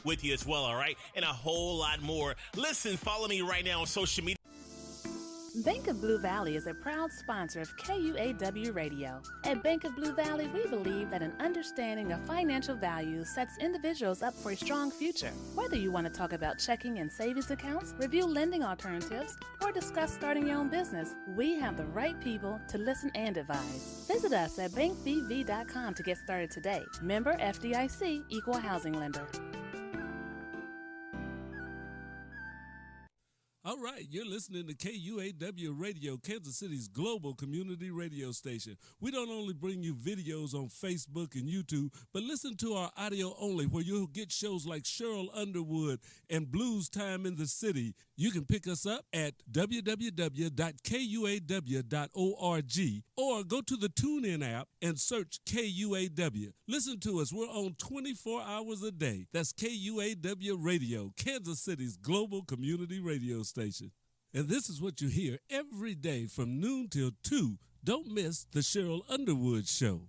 with you as well, all right? And a whole lot more. Listen, follow me right now on social media. Bank of Blue Valley is a proud sponsor of KUAW Radio. At Bank of Blue Valley, we believe that an understanding of financial values sets individuals up for a strong future. Whether you want to talk about checking and savings accounts, review lending alternatives, or discuss starting your own business, we have the right people to listen and advise. Visit us at bankbv.com to get started today. Member FDIC, Equal Housing Lender. All right, you're listening to KUAW Radio, Kansas City's global community radio station. We don't only bring you videos on Facebook and YouTube, but listen to our audio only, where you'll get shows like Cheryl Underwood and Blues Time in the City. You can pick us up at www.kuaw.org or go to the TuneIn app and search KUAW. Listen to us. We're on 24 hours a day. That's KUAW Radio, Kansas City's global community radio station. And this is what you hear every day from noon till 2. Don't miss the Cheryl Underwood Show.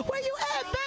Where you at, baby?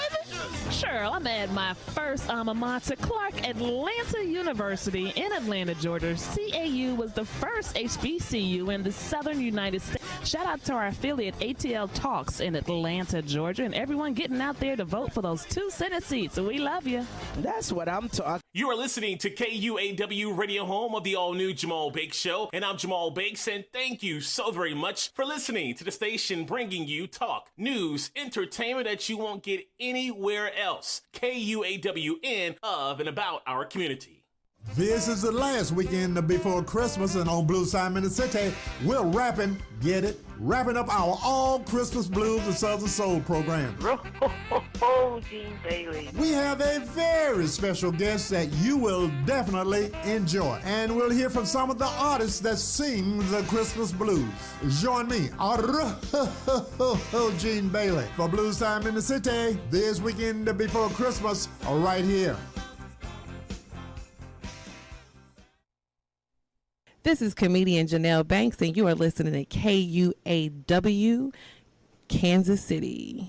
Sure, I'm at my first alma mater, Clark Atlanta University in Atlanta, Georgia. CAU was the first HBCU in the southern United States. Shout out to our affiliate ATL Talks in Atlanta, Georgia, and everyone getting out there to vote for those 2 Senate seats. We love you. That's what I'm talking. You are listening to KUAW Radio, home of the all-new Jamal Bakes Show, and I'm Jamal Bakes, and thank you so very much for listening to the station bringing you talk, news, entertainment that you won't get anywhere else. KUAWN, of and about our community. This is the last weekend before Christmas, and on Blues Time in the City, we're wrapping up our all Christmas blues and Southern Soul program. Gene Bailey. We have a very special guest that you will definitely enjoy, and we'll hear from some of the artists that sing the Christmas blues. Join me, Gene Bailey, for Blues Time in the City this weekend before Christmas, right here. This is comedian Janelle Banks, and you are listening to KUAW, Kansas City.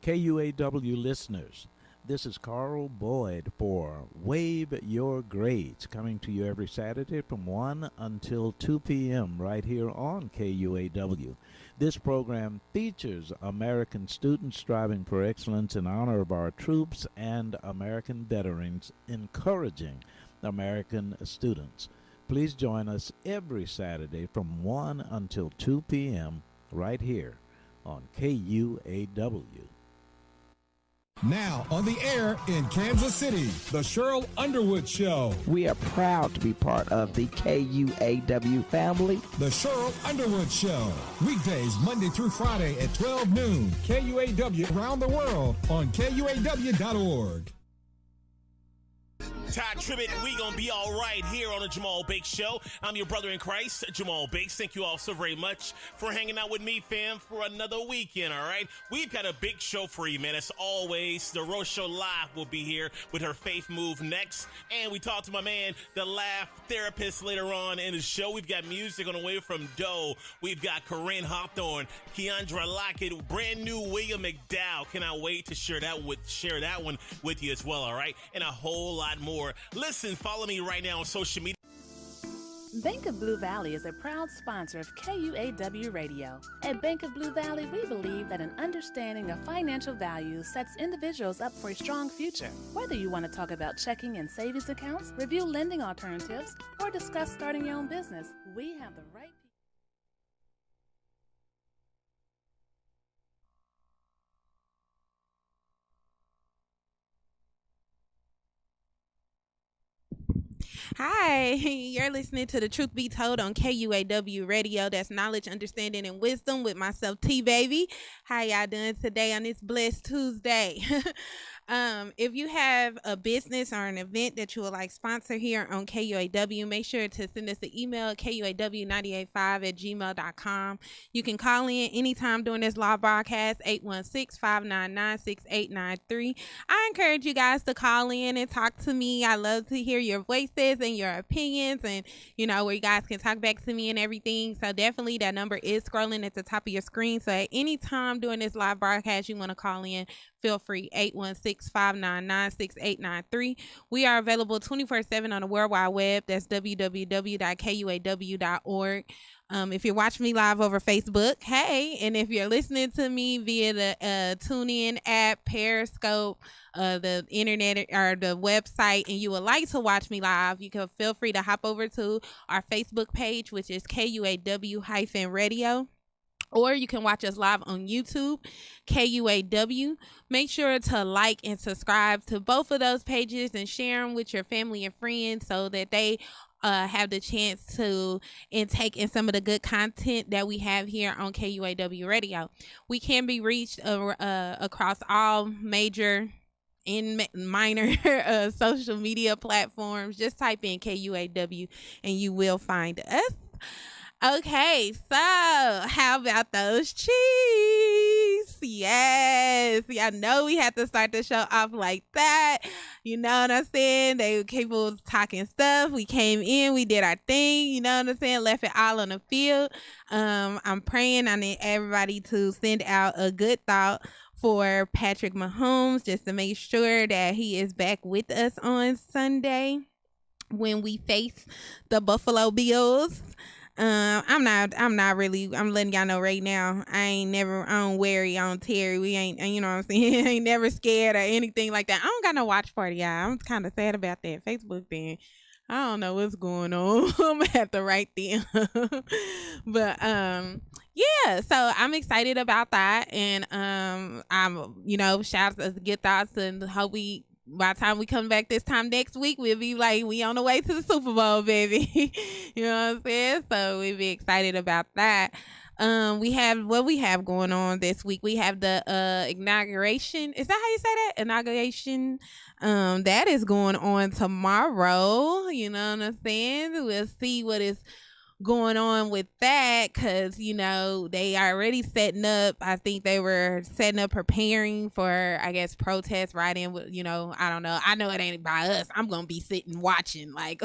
KUAW listeners, this is Carl Boyd for Wave Your Grades, coming to you every Saturday from 1 until 2 p.m. right here on KUAW. This program features American students striving for excellence in honor of our troops and American veterans, encouraging American students. Please join us every Saturday from 1 until 2 p.m. right here on KUAW. Now on the air in Kansas City, the Cheryl Underwood Show. We are proud to be part of the KUAW family. The Cheryl Underwood Show. Weekdays Monday through Friday at 12 noon. KUAW around the world on KUAW.org. Todd Tribbett, we gonna be all right here on the Jamal Bakes Show. I'm your brother in Christ, Jamal Bakes. Thank you all so very much for hanging out with me, fam, for another weekend, all right? We've got a big show for you, man. As always, the Rose Show Live will be here with her Faith Move next. And we talked to my man, the Laugh Therapist, later on in the show. We've got music on the way from Doe. We've got Corinne Hawthorne, Keandra Lockett, brand new William McDowell. Cannot wait to share that one with you as well, all right? And a whole lot more. Listen, follow me right now on social media. Bank of Blue Valley is a proud sponsor of KUAW Radio. At Bank of Blue Valley, we believe that an understanding of financial values sets individuals up for a strong future. Whether you want to talk about checking and savings accounts, review lending alternatives, or discuss starting your own business, we have the right people. Hi, you're listening to The Truth Be Told on KUAW Radio. That's knowledge, understanding, and wisdom with myself, T-Baby. How y'all doing today on this blessed Tuesday? If you have a business or an event that you would like sponsor here on KUAW, make sure to send us an email at kuaw985@gmail.com. You can call in anytime during this live broadcast, 816-599-6893. I encourage you guys to call in and talk to me. I love to hear your voices and your opinions, and where you guys can talk back to me and everything. So definitely that number is scrolling at the top of your screen. So at any time during this live broadcast you want to call in, feel free. 816-599-6893. We are available 24/7 on the World Wide Web. That's www.kuaw.org. If you're watching me live over Facebook, hey, and if you're listening to me via the TuneIn app, Periscope, the internet or the website, and you would like to watch me live, you can feel free to hop over to our Facebook page, which is KUAW-radio. Or you can watch us live on YouTube, KUAW. Make sure to like and subscribe to both of those pages and share them with your family and friends so that they have the chance to intake in some of the good content that we have here on KUAW Radio. We can be reached across all major and minor social media platforms. Just type in KUAW and you will find us. Okay, so how about those cheese? Yes, y'all know we had to start the show off like that. You know what I'm saying? People was talking stuff. We came in, we did our thing. You know what I'm saying? Left it all on the field. I'm praying. I need everybody to send out a good thought for Patrick Mahomes, just to make sure that he is back with us on Sunday when we face the Buffalo Bills. I'm letting y'all know right now, I don't worry, I don't Terry. We ain't, you know what I'm saying? I ain't never scared or anything like that. I don't got no watch party, y'all. I'm kind of sad about that Facebook thing. I don't know what's going on. I'm gonna have to write them. But, yeah, so I'm excited about that. And, shout out to good thoughts, and hope by the time we come back this time next week, we'll be like, we on the way to the Super Bowl, baby. You know what I'm saying? So we'll be excited about that. We have what we have going on this week. We have the inauguration. Is that how you say that? Inauguration. That is going on tomorrow. You know what I'm saying? We'll see what is going on with that, because they already setting up. I think they were setting up, preparing for, I guess, protests right in with, I don't know. I know it ain't by us. I'm gonna be sitting watching like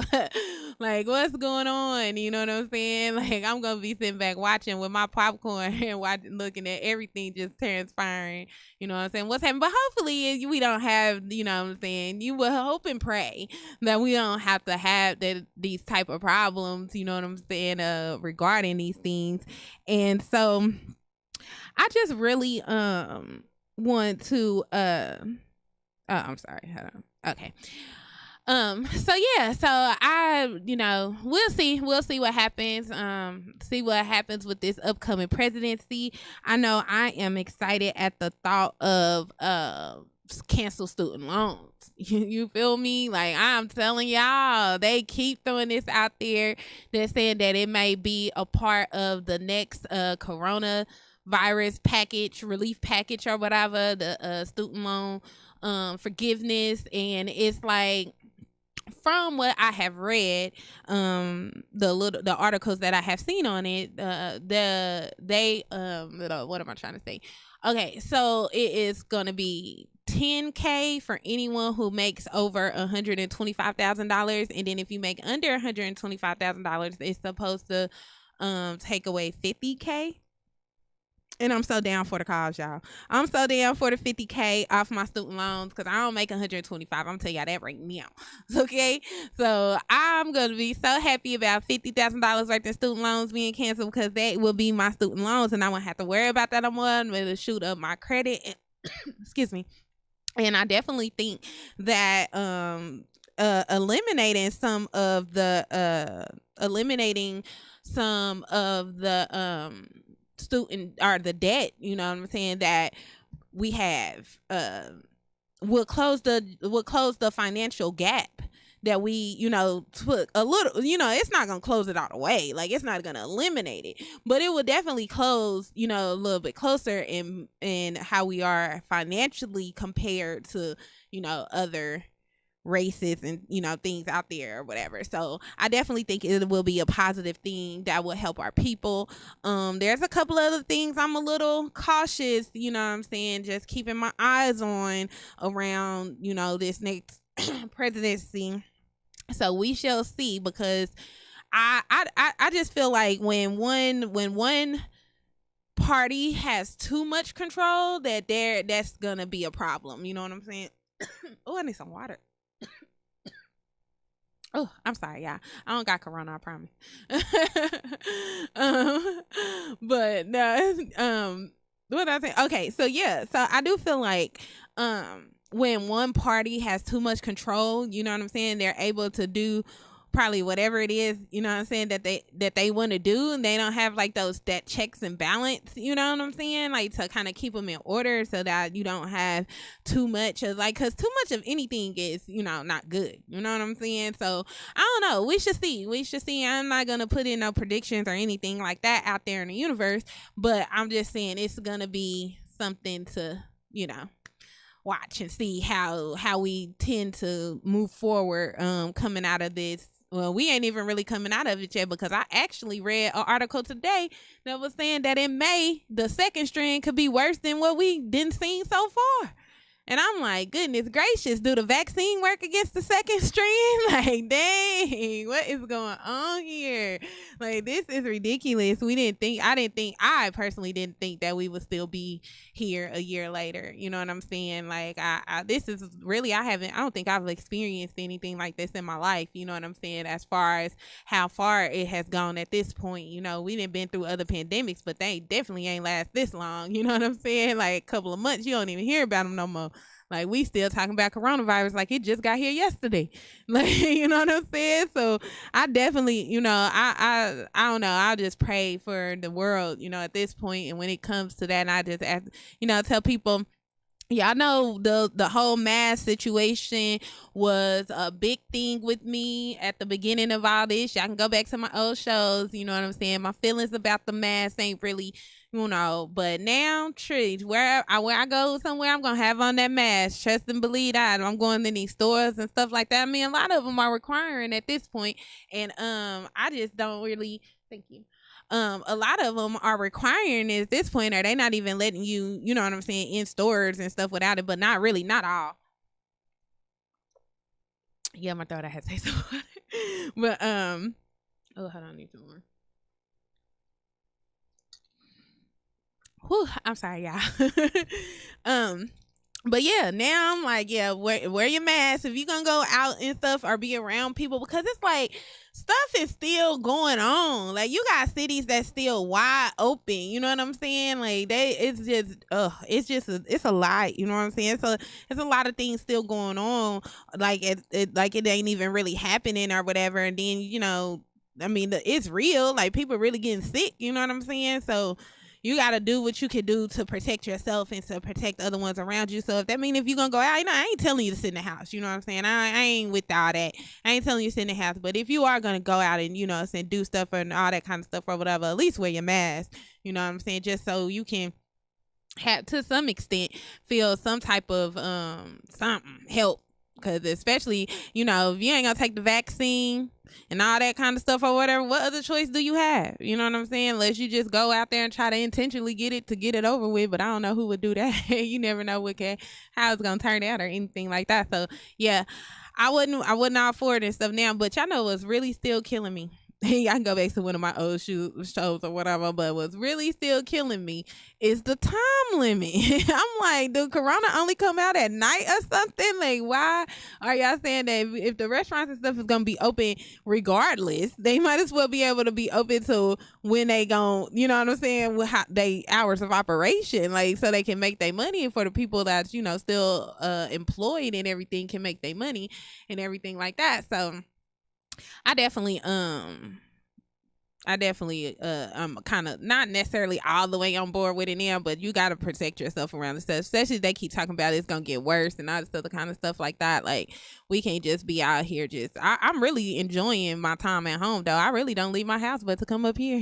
like what's going on, you know what I'm saying? Like, I'm gonna be sitting back watching with my popcorn and looking at everything just transpiring, you know what I'm saying, what's happening. But hopefully we don't have, you know what I'm saying, you will hope and pray that we don't have to have these type of problems, you know what I'm saying, regarding these things. And so I just really want to I'm sorry, hold on. Okay. So we'll see what happens. See what happens with this upcoming presidency. I know I am excited at the thought of cancel student loans. You feel me? Like, I'm telling y'all, they keep throwing this out there. They're saying that it may be a part of the next coronavirus package, relief package or whatever, the student loan forgiveness. And it's like, from what I have read, the articles that I have seen on it, what am I trying to say? Okay, so it is gonna be $10,000 for anyone who makes over $125,000, and then if you make under $125,000, it's supposed to take away $50,000. And I'm so down for the cause, y'all. I'm so down for the $50,000 off my student loans, because I don't make $125,000. I'm gonna tell y'all that right now. Okay, so I'm gonna be so happy about $50,000 worth of student loans being canceled, because that will be my student loans, and I won't have to worry about that no more. I'm gonna shoot up my credit. And excuse me. And I definitely think that eliminating some of the student or the debt, you know what I'm saying, that we have, will close the financial gap that we, took a little, it's not going to close it all the way. Like, it's not going to eliminate it, but it will definitely close, a little bit closer in how we are financially compared to, other races and, things out there or whatever. So I definitely think it will be a positive thing that will help our people. There's a couple other things I'm a little cautious, you know what I'm saying, just keeping my eyes on around, this next presidency. So we shall see, because I just feel like when one party has too much control, that's gonna be a problem. You know what I'm saying? Oh, I need some water. Oh, I'm sorry, y'all. I don't got corona, I promise. But no, what did I say? Okay, so yeah, so I do feel like when one party has too much control, you know what I'm saying, they're able to do probably whatever it is, you know what I'm saying, that they want to do, and they don't have like that checks and balance, you know what I'm saying, like to kind of keep them in order so that you don't have too much of like, because too much of anything is, you know, not good, you know what I'm saying. So I don't know, we should see. I'm not gonna put in no predictions or anything like that out there in the universe, but I'm just saying it's gonna be something to, you know, watch and see how we tend to move forward coming out of this. Well, we ain't even really coming out of it yet, because I actually read an article today that was saying that in May, the second strand could be worse than what we didn't see so far. And I'm like, goodness gracious, do the vaccine work against the second strand? Like, dang, what is going on here? Like, this is ridiculous. I personally didn't think that we would still be here a year later. You know what I'm saying? Like, this is really, I don't think I've experienced anything like this in my life. You know what I'm saying? As far as how far it has gone at this point, you know, we done been through other pandemics, but they definitely ain't last this long. You know what I'm saying? Like, a couple of months, you don't even hear about them no more. Like, we still talking about coronavirus like it just got here yesterday. Like, you know what I'm saying? So I definitely, you know, I don't know. I'll just pray for the world, you know, at this point. And when it comes to that, and I just, you know, tell people, y'all know the whole mask situation was a big thing with me at the beginning of all this. Y'all can go back to my old shows. You know what I'm saying? My feelings about the mask ain't really, you know, but now, trees, where I go somewhere, I'm gonna have on that mask. Trust and believe that. I'm going to these stores and stuff like that. I mean, a lot of them are requiring at this point, and I just don't really. Thank you. A lot of them are requiring at this point, or they not even letting you, you know what I'm saying, in stores and stuff without it, but not really, not all. Yeah, my throat, I had to say something. But oh, hold on, I need some more. Whew, I'm sorry, y'all. But yeah, now I'm like, yeah, wear your mask if you're gonna go out and stuff or be around people, because it's like stuff is still going on. Like, you got cities that's still wide open, you know what I'm saying? Like, it's a lot, you know what I'm saying? So it's a lot of things still going on, like it ain't even really happening or whatever. And then, you know, I mean, it's real, like people really getting sick, you know what I'm saying? So you got to do what you can do to protect yourself and to protect other ones around you. So if that means if you're going to go out, you know, I ain't telling you to sit in the house. You know what I'm saying? I ain't with all that. I ain't telling you to sit in the house. But if you are going to go out and, you know, and do stuff and all that kind of stuff or whatever, at least wear your mask. You know what I'm saying? Just so you can have, to some extent, feel some type of something, help. Because especially, you know, if you ain't going to take the vaccine and all that kind of stuff or whatever, what other choice do you have? You know what I'm saying? Unless you just go out there and try to intentionally get it over with. But I don't know who would do that. You never know how it's going to turn out or anything like that. So, yeah, I wouldn't all for it and stuff now. But y'all know what's really still killing me. I can go back to one of my old shows or whatever, but what's really still killing me is the time limit. I'm like, do Corona only come out at night or something? Like, why are y'all saying that if the restaurants and stuff is going to be open regardless, they might as well be able to be open to when they gon', you know what I'm saying, with they hours of operation, like, so they can make their money, and for the people that's, you know, still employed and everything can make their money and everything like that. So I definitely I'm kind of not necessarily all the way on board with it now, but you got to protect yourself around the stuff, especially if they keep talking about it's gonna get worse and all this other kind of stuff like that. Like, we can't just be out here I'm really enjoying my time at home, though. I really don't leave my house but to come up here.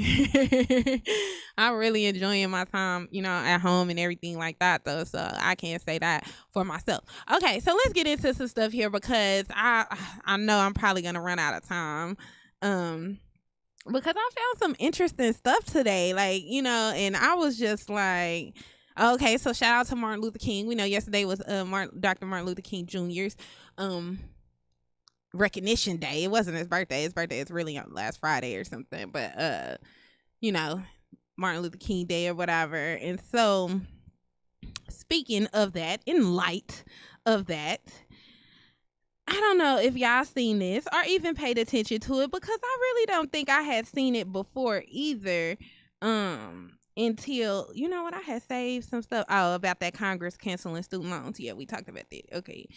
I'm really enjoying my time, you know, at home and everything like that, though, so I can't say that for myself. Okay, so let's get into some stuff here, because I know I'm probably gonna run out of time, because I found some interesting stuff today, like, you know, and I was just like, okay, so shout out to Martin Luther King. We know yesterday was Dr. Martin Luther King Jr.'s recognition day. It wasn't his birthday. His birthday is really on last Friday or something, but you know, Martin Luther King Day or whatever. And so, speaking of that, in light of that, I don't know if y'all seen this or even paid attention to it, because I really don't think I had seen it before either. Until, you know what, I had saved some stuff about that Congress canceling student loans. Yeah, we talked about that. Okay.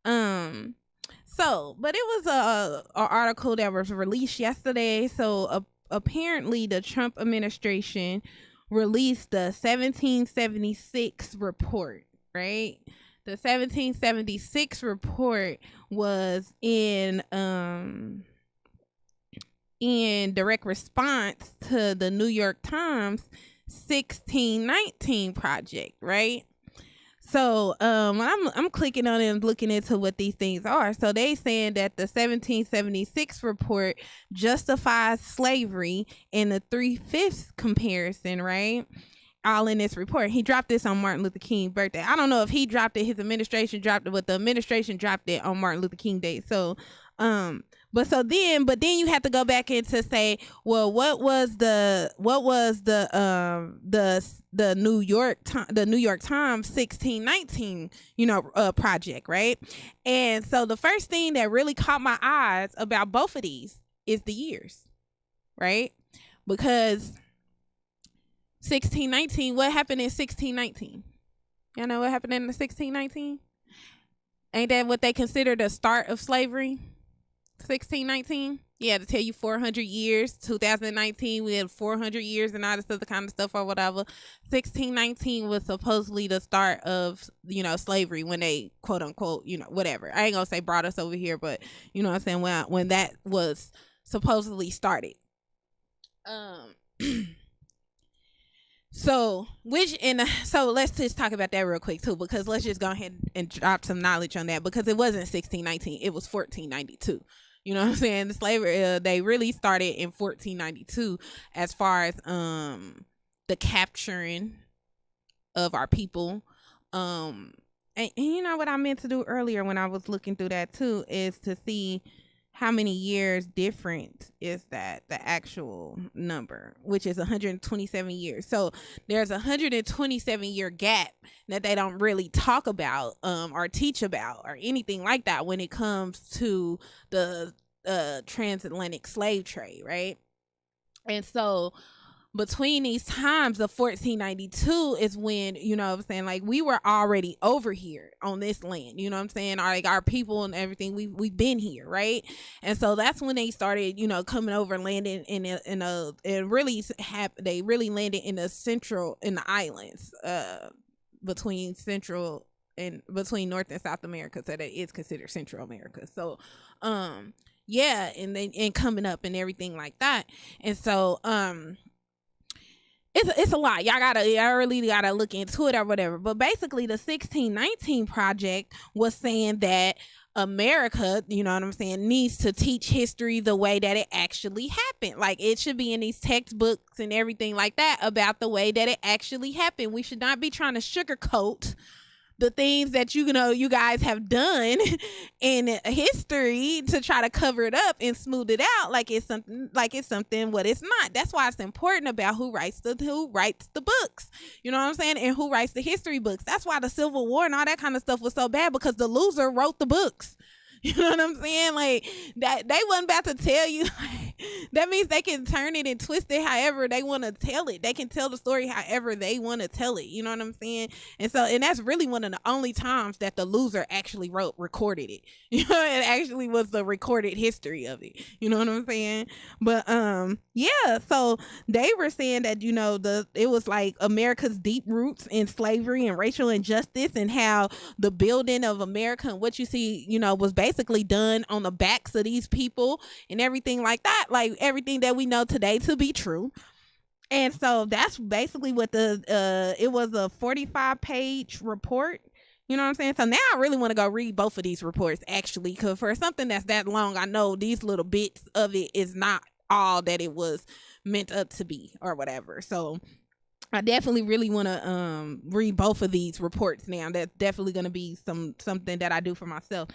So, but it was a article that was released yesterday. So apparently the Trump administration released the 1776 report, right? The 1776 report was in direct response to the New York Times 1619 project, right? So I'm clicking on it and looking into what these things are. So they saying that the 1776 report justifies slavery in the 3/5 comparison, right? All in this report. He dropped this on Martin Luther King's birthday. I don't know if he dropped it, his administration dropped it, but the administration dropped it on Martin Luther King Day. So but then you have to go back in to say, well, what was the New York Times 1619 project, right? And so the first thing that really caught my eyes about both of these is the years, right? Because 1619, what happened in 1619? Y'all know what happened in the 1619? Ain't that what they consider the start of slavery? 1619? Yeah, to tell you 400 years. 2019, we had 400 years and all this other kind of stuff or whatever. 1619 was supposedly the start of, slavery, when they, quote unquote, whatever. I ain't gonna say brought us over here, but you know what I'm saying, when that was supposedly started. So let's just talk about that real quick too, because let's just go ahead and drop some knowledge on that, because it wasn't 1619, it was 1492. You know what I'm saying? The slavery, they really started in 1492 as far as the capturing of our people. And you know what I meant to do earlier when I was looking through that too, is to see how many years different is that, the actual number, which is 127 years. So there's a 127 year gap that they don't really talk about or teach about or anything like that when it comes to the transatlantic slave trade, right? And so between these times of 1492 is when, like, we were already over here on this land, like our people and everything, we've been here, right? And so that's when they started, coming over and landing they really landed in the islands, between North and South America. So that is considered Central America. So, yeah, and coming up and everything like that. And so, it's a lot. Y'all really gotta look into it or whatever. But basically the 1619 project was saying that America, needs to teach history the way that it actually happened. Like, it should be in these textbooks and everything like that about the way that it actually happened. We should not be trying to sugarcoat the things that you guys have done in history to try to cover it up and smooth it out like it's something what it's not. That's why it's important about who writes the books, you know what I'm saying, and who writes the history books. That's why the Civil War and all that kind of stuff was so bad, because the loser wrote the books. You know what I'm saying? Like, that they wasn't about to tell you. That means they can turn it and twist it however they want to tell it. They can tell the story however they want to tell it. You know what I'm saying? And that's really one of the only times that the loser actually recorded it. You know, it actually was the recorded history of it. You know what I'm saying? But yeah. So they were saying that it was like America's deep roots in slavery and racial injustice, and how the building of America and what you see, was basically done on the backs of these people and everything like that. Like, everything that we know today to be true. And so that's basically what it was a 45-page report. You know what I'm saying? So now I really want to go read both of these reports, actually, because for something that's that long, I know these little bits of it is not all that it was meant up to be or whatever. So I definitely really want to read both of these reports now. That's definitely going to be something that I do for myself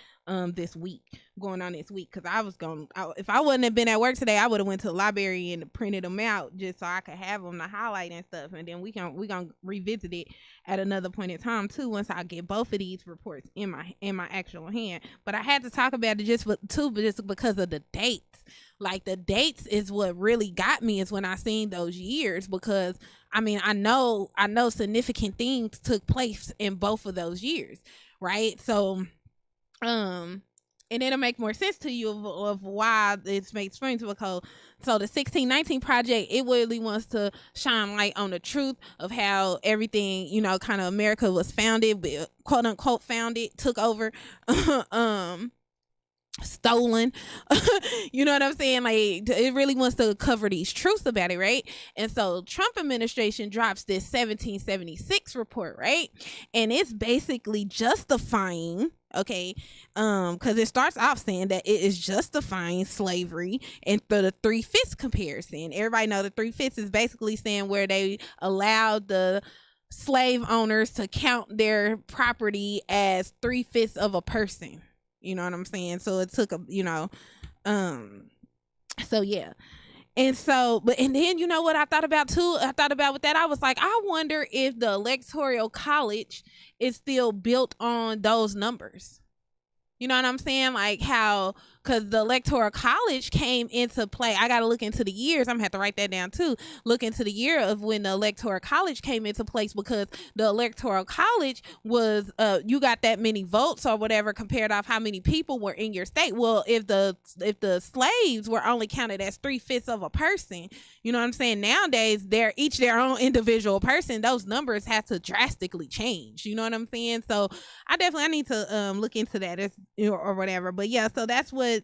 this week, going on this week, because if I wouldn't have been at work today, I would have went to the library and printed them out just so I could have them to highlight and stuff, and then we gonna revisit it at another point in time too, once I get both of these reports in my actual hand. But I had to talk about it just because of the dates. Like, the dates is what really got me, is when I seen those years, because I mean, I know significant things took place in both of those years, right? So, and it'll make more sense to you of why this makes sense. Because so the 1619 project, it really wants to shine light on the truth of how everything, kind of America was founded, quote unquote founded, took over, stolen. You know what I'm saying? Like, it really wants to cover these truths about it, right? And so Trump administration drops this 1776 report, right? And it's basically justifying, okay, because it starts off saying that it is justifying slavery, and for the 3/5 comparison, everybody know the 3/5 is basically saying where they allowed the slave owners to count their property as 3/5 of a person. You know what I'm saying? So it took so yeah. And so, and then, you know what I thought about too? I thought about with that, I was like, I wonder if the Electoral College is still built on those numbers. You know what I'm saying? Like how, because the Electoral College came into play. I got to look into the years. I'm going to have to write that down too. Look into the year of when the Electoral College came into place, because the Electoral College was, you got that many votes or whatever compared off how many people were in your state. Well, if the slaves were only counted as 3/5 of a person, you know what I'm saying? Nowadays, they're each their own individual person. Those numbers have to drastically change. You know what I'm saying? So I need to look into that or whatever. But yeah, so that's what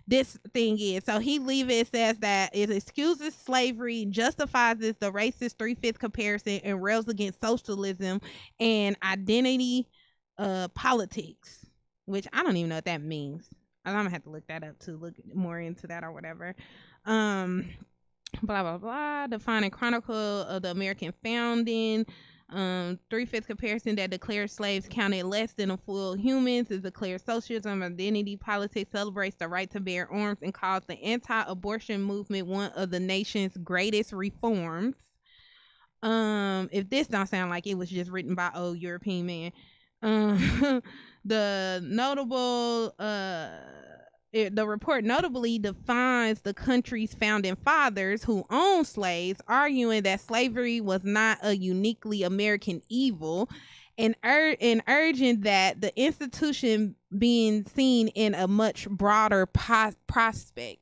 this thing is. So it says that it excuses slavery, justifies the racist 3/5 comparison, and rails against socialism and identity politics, which I don't even know what that means. I'm gonna have to look that up to look more into that or whatever. Blah blah blah. Defining chronicle of the American founding. 3/5 comparison that declares slaves counted less than a full humans is declared socialism. Identity politics celebrates the right to bear arms and calls the anti-abortion movement one of the nation's greatest reforms. If this don't sound like it was just written by old European man, the report notably defines the country's founding fathers who owned slaves, arguing that slavery was not a uniquely American evil, and urging that the institution being seen in a much broader perspective.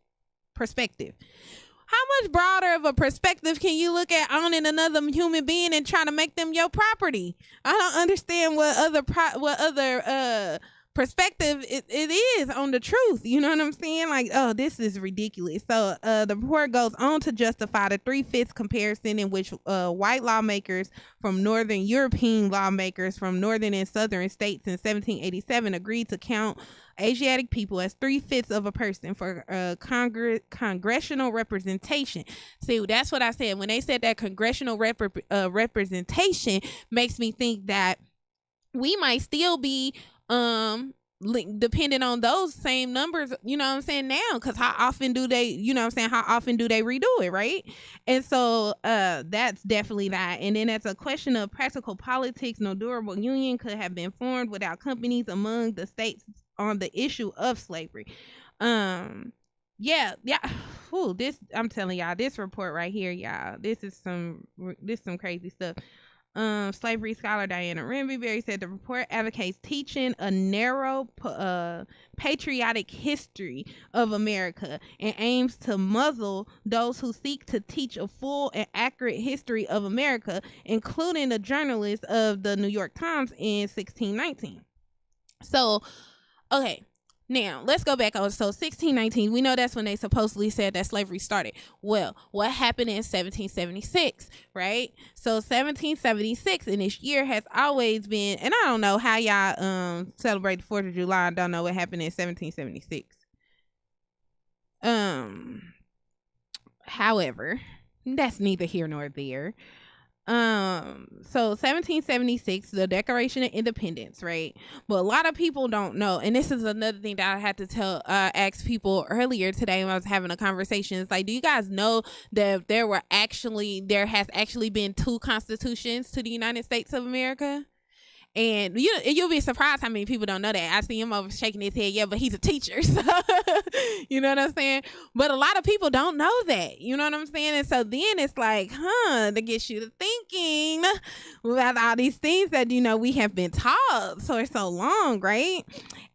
How much broader of a perspective can you look at owning another human being and trying to make them your property? I don't understand what other perspective it is on the truth. You know what I'm saying? Like, oh, this is ridiculous. So the report goes on to justify the 3/5 comparison in which white lawmakers from northern European lawmakers from northern and southern states in 1787 agreed to count Asiatic people as 3/5 of a person for congressional representation. See, that's what I said when they said that congressional representation makes me think that we might still be depending on those same numbers, you know what I'm saying, now, because how often do they, you know what I'm saying, how often do they redo it, right? And so that's definitely that. And then it's a question of practical politics. No durable union could have been formed without companies among the states on the issue of slavery. Yeah. Ooh, this, I'm telling y'all, this report right here, y'all, this is some crazy stuff. Slavery scholar Diana Renberry said the report advocates teaching a narrow patriotic history of America and aims to muzzle those who seek to teach a full and accurate history of America, including the journalists of the New York Times in 1619. So, okay. Now, let's go back on. So 1619, we know that's when they supposedly said that slavery started. Well, what happened in 1776, right? So 1776 in this year has always been, and I don't know how y'all celebrate the 4th of July. I don't know what happened in 1776. However, that's neither here nor there. So 1776, the Declaration of Independence, right? But a lot of people don't know, and this is another thing that I had to ask people earlier today when I was having a conversation. It's like, do you guys know that there has actually been 2 constitutions to the United States of America? And you'll be surprised how many people don't know that. I see him over shaking his head, yeah, but he's a teacher. So, you know what I'm saying? But a lot of people don't know that. You know what I'm saying? And so then it's like, that gets you to thinking about all these things that, we have been taught for so long, right?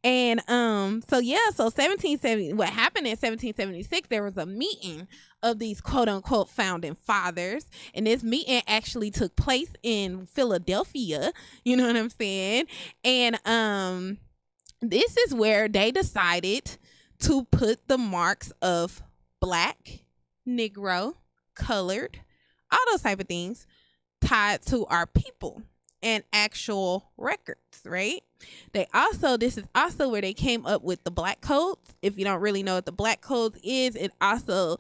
And so 1770, what happened in 1776, there was a meeting of these quote unquote founding fathers, and this meeting actually took place in Philadelphia, you know what I'm saying? And this is where they decided to put the marks of Black, Negro, colored, all those type of things tied to our people and actual records, right? This is also where they came up with the Black codes. If you don't really know what the Black codes is, it also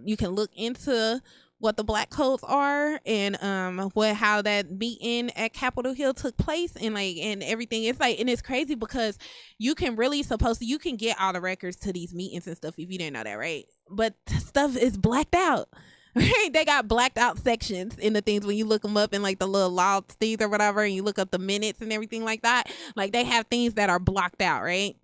you can look into what the Black codes are and how that meeting at Capitol Hill took place and everything. It's like, and it's crazy because you can get all the records to these meetings and stuff if you didn't know that, right? But stuff is blacked out. Right? They got blacked out sections in the things when you look them up in like the little law things or whatever, and you look up the minutes and everything like that. Like they have things that are blocked out, right?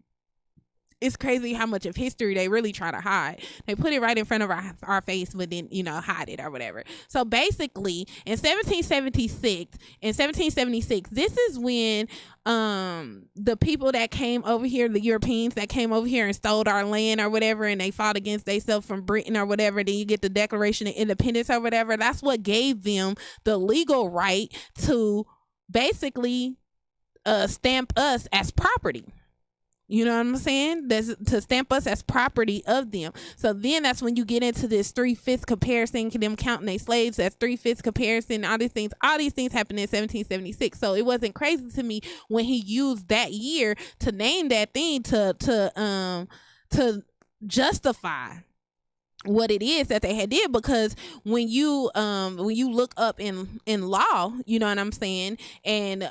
It's crazy how much of history they really try to hide. They put it right in front of our face, but then, hide it or whatever. So basically in 1776, this is when the people that came over here, the Europeans that came over here and stole our land or whatever, and they fought against themselves from Britain or whatever, then you get the Declaration of Independence or whatever. That's what gave them the legal right to basically stamp us as property. You know what I'm saying? To stamp us as property of them. So then that's when you get into this 3/5 comparison, them counting their slaves as 3/5 comparison, all these things happened in 1776. So it wasn't crazy to me when he used that year to name that thing to justify what it is that they had did, because when you look up in law, you know what I'm saying, and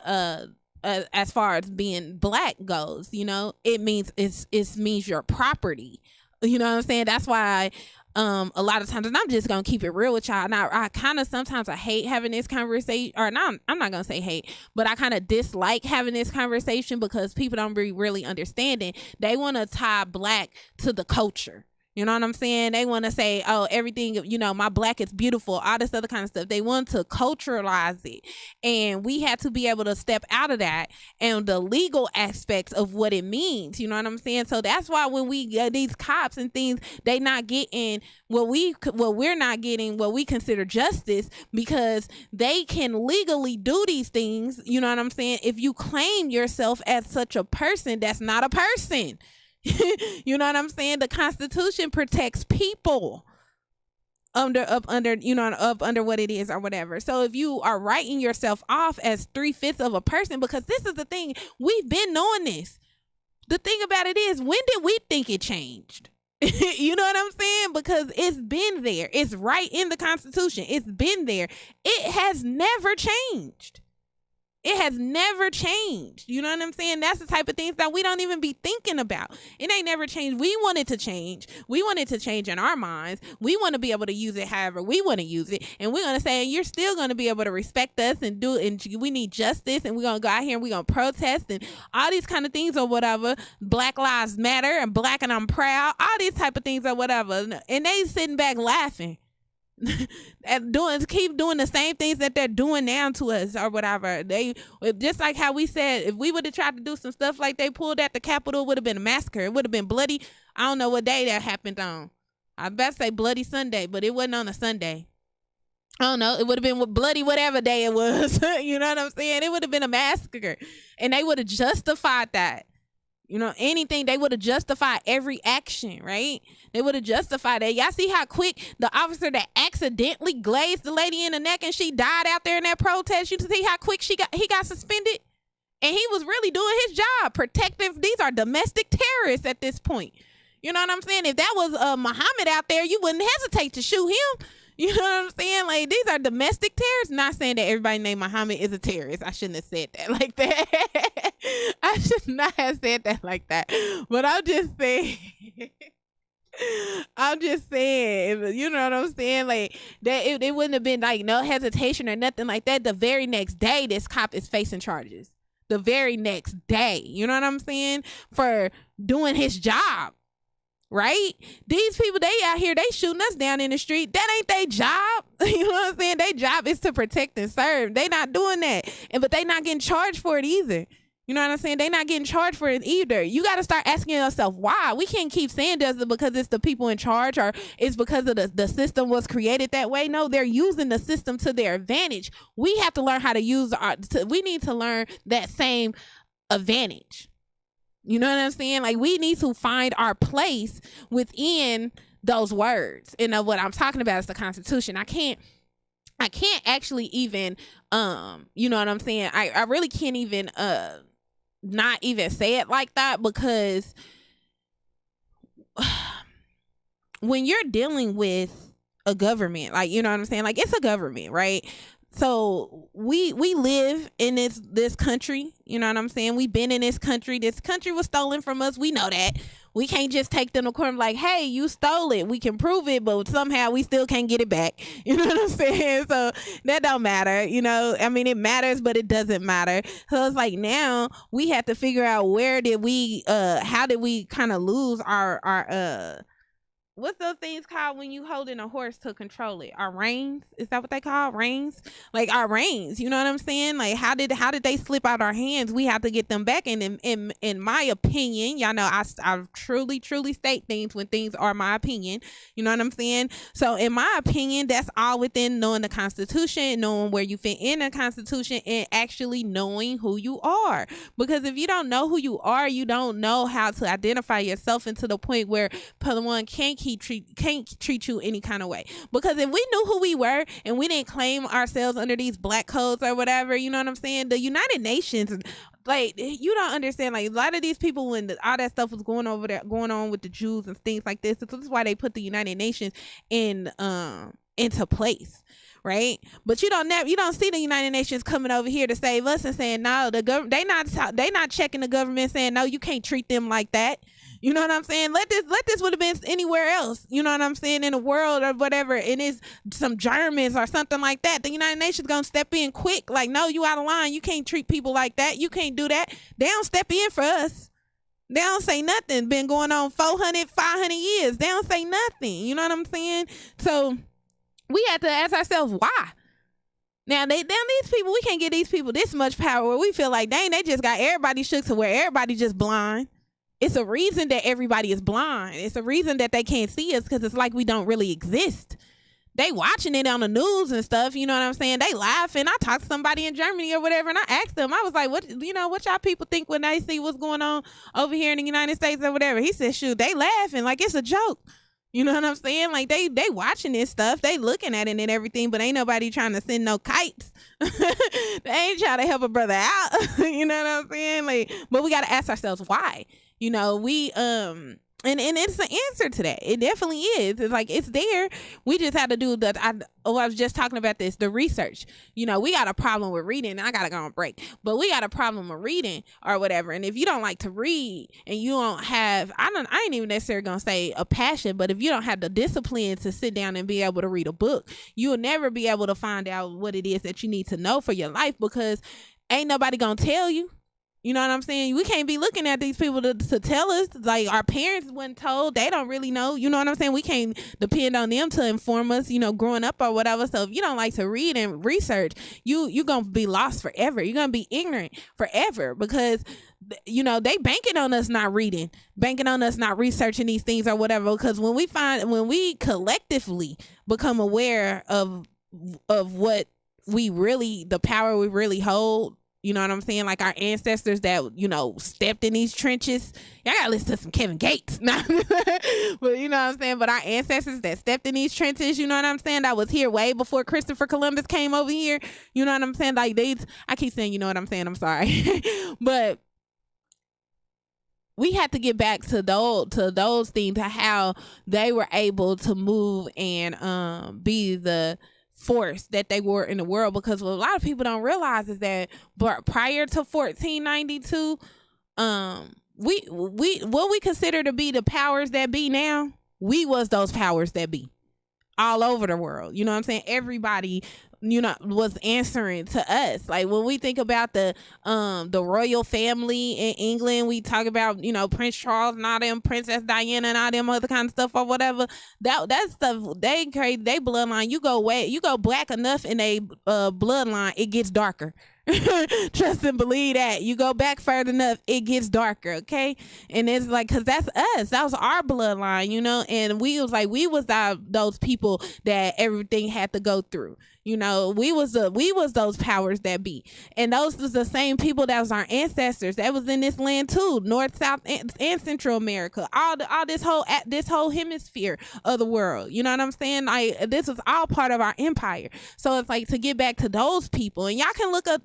as far as being Black goes, it means it means your property. You know what I'm saying? That's why a lot of times, and I'm just gonna keep it real with y'all. Now, I kind of sometimes I hate having this conversation, or no, I'm not gonna say hate, but I kind of dislike having this conversation because people don't really understanding. They want to tie Black to the culture. You know what I'm saying? They want to say, oh, everything, my Black is beautiful, all this other kind of stuff. They want to culturalize it. And we have to be able to step out of that and the legal aspects of what it means. You know what I'm saying? So that's why when we get these cops and things, they not getting we're not getting what we consider justice, because they can legally do these things. You know what I'm saying? If you claim yourself as such a person, that's not a person. You know what I'm saying? The Constitution protects people under what it is or whatever. So if you are writing yourself off as 3/5 of a person, because this is the thing, we've been knowing this. The thing about it is, when did we think it changed? You know what I'm saying? Because it's been there. It's right in the Constitution. It's been there. It has never changed. It has never changed. You know what I'm saying? That's the type of things that we don't even be thinking about. It ain't never changed. We want it to change. We want it to change in our minds. We want to be able to use it however we want to use it. And we're going to say, you're still going to be able to respect us and do it. And we need justice. And we're going to go out here and we're going to protest and all these kind of things or whatever. Black Lives Matter and Black and I'm proud. All these type of things or whatever. And they sitting back laughing. And keep doing the same things that they're doing now to us or whatever. They just like how we said, if we would have tried to do some stuff like they pulled at the Capitol, it would have been a massacre. It would have been bloody. I don't know what day that happened on. I best say Bloody Sunday, but it wasn't on a Sunday. I don't know. It would have been bloody whatever day it was. You know what I'm saying? It would have been a massacre, and they would have justified that. Anything, they would have justified every action, right? They would have justified that. Y'all see how quick the officer that accidentally glazed the lady in the neck and she died out there in that protest, you see how quick he got suspended? And he was really doing his job. Protective. These are domestic terrorists at this point. You know what I'm saying? If that was Muhammad out there, you wouldn't hesitate to shoot him. You know what I'm saying? Like, these are domestic terrorists. Not saying that everybody named Muhammad is a terrorist. I shouldn't have said that like that. I should not have said that like that. But I'm just saying. I'm just saying, you know what I'm saying? Like, that it wouldn't have been like no hesitation or nothing like that. The very next day, this cop is facing charges. The very next day, you know what I'm saying? For doing his job. Right? These people, they out here, they shooting us down in the street. That ain't their job. You know what I'm saying? Their job is to protect and serve. They not doing that. But they not getting charged for it either. You know what I'm saying? They not getting charged for it either. You got to start asking yourself why. We can't keep saying does it because it's the people in charge or it's because of the system was created that way. No, they're using the system to their advantage. We have to learn how to use we need to learn that same advantage. You know what I'm saying? Like, we need to find our place within those words. And what I'm talking about is the Constitution. I can't actually even, you know what I'm saying? I really can't even, not even say it like that, because when you're dealing with a government, like, you know what I'm saying? Like, it's a government, right? So we live in this country, you know what I'm saying? We've been in this country. This country was stolen from us. We know that. We can't just take them to court and be like, hey, you stole it. We can prove it, but somehow we still can't get it back. You know what I'm saying? So that don't matter. You know, I mean, it matters, but it doesn't matter. So it's like, now we have to figure out how did we kind of lose our what's those things called when you holding a horse to control it? Our reins? Is that what they call reins? Like, our reins, you know what I'm saying? Like, how did they slip out our hands? We have to get them back. And in my opinion, y'all know I truly state things when things are my opinion. You know what I'm saying? So in my opinion, that's all within knowing the Constitution, knowing where you fit in the Constitution, and actually knowing who you are. Because if you don't know who you are, you don't know how to identify yourself, and to the point where one can't treat you any kind of way. Because if we knew who we were and we didn't claim ourselves under these black codes or whatever, you know what I'm saying? The United Nations, like, you don't understand, like, a lot of these people, when all that stuff was going on with the Jews and things like this, this is why they put the United Nations into place. Right? But you don't see the United Nations coming over here to save us and saying, no, they not checking the government, saying, no, you can't treat them like that. You know what I'm saying? Let this would have been anywhere else, you know what I'm saying, in the world or whatever, and it's some Germans or something like that. The United Nations gonna step in quick, like, no, you out of line. You can't treat people like that. You can't do that. They don't step in for us. They don't say nothing. Been going on 400, 500 years. They don't say nothing. You know what I'm saying? So we have to ask ourselves why. Now these people, we can't give these people this much power where we feel like, dang, they just got everybody shook to where everybody just blind. It's a reason that everybody is blind. It's a reason that they can't see us, because it's like we don't really exist. They watching it on the news and stuff, you know what I'm saying? They laughing. I talked to somebody in Germany or whatever, and I asked them, I was like, what y'all people think when they see what's going on over here in the United States or whatever? He said, shoot, they laughing like it's a joke. You know what I'm saying? Like, they watching this stuff, they looking at it and everything, but ain't nobody trying to send no kites. They ain't trying to help a brother out. You know what I'm saying? Like, but we got to ask ourselves why. You know, we and it's an answer to that. It definitely is. It's like, it's there. We just have to do I was just talking about this, the research. You know, we got a problem with reading. I gotta go on break, but we got a problem with reading or whatever. And if you don't like to read and you don't have, I ain't even necessarily gonna say a passion, but if you don't have the discipline to sit down and be able to read a book, you'll never be able to find out what it is that you need to know for your life, because ain't nobody gonna tell you. You know what I'm saying? We can't be looking at these people to tell us. Like, our parents wasn't told. They don't really know. You know what I'm saying? We can't depend on them to inform us, you know, growing up or whatever. So if you don't like to read and research, you're going to be lost forever. You're going to be ignorant forever, because, you know, they banking on us not reading, banking on us not researching these things or whatever. Because when we collectively become aware of what the power we really hold, you know what I'm saying? Like, our ancestors that, you know, stepped in these trenches. Y'all gotta listen to some Kevin Gates. But you know what I'm saying? But our ancestors that stepped in these trenches, you know what I'm saying? That was here way before Christopher Columbus came over here. You know what I'm saying? Like, I keep saying, you know what I'm saying? I'm sorry. But we had to get back to those things, to how they were able to move and be the force that they were in the world. Because what a lot of people don't realize is that, but prior to 1492, we what we consider to be the powers that be now, we was those powers that be all over the world. You know what I'm saying? Everybody, was answering to us. Like when we think about the royal family in England, we talk about, Prince Charles and all them, Princess Diana and all them other kind of stuff or whatever. That stuff, they crazy. They bloodline, you go black enough in a bloodline, it gets darker. Trust and believe that. You go back further enough, it gets darker, okay? And it's like, because that's us. That was our bloodline, and we was those people that everything had to go through. We was those powers that be. And those was the same people that was our ancestors that was in this land too, North, South, and Central America, all this whole hemisphere of the world. You know what I'm saying? Like, this was all part of our empire. So it's like, to get back to those people, and y'all can look up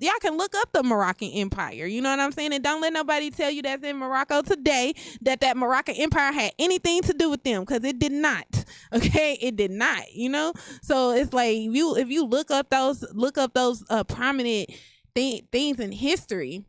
the Moroccan Empire. You know what I'm saying? And don't let nobody tell you that's in Morocco today that Moroccan Empire had anything to do with them, because it did not. Okay, it did not. So it's like, if you look up those prominent things in history,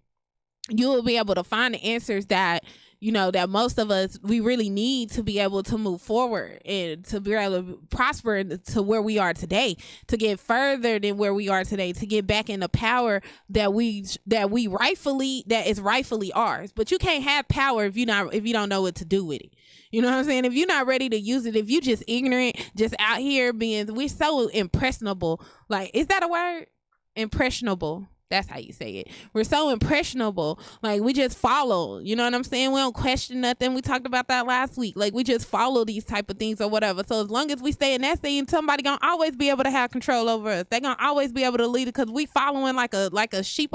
you will be able to find the answers that that most of us, we really need to be able to move forward and to be able to prosper to where we are today, to get further than where we are today, to get back in the power that is rightfully ours. But you can't have power if you don't know what to do with it. You know what I'm saying? If you're not ready to use it, if you just ignorant, just out here we're so impressionable. Like, is that a word? Impressionable. That's how you say it. We're so impressionable. Like, we just follow. You know what I'm saying? We don't question nothing. We talked about that last week. Like, we just follow these type of things or whatever. So as long as we stay in that scene, somebody gonna always be able to have control over us. They gonna always be able to lead it, because we following like a sheep,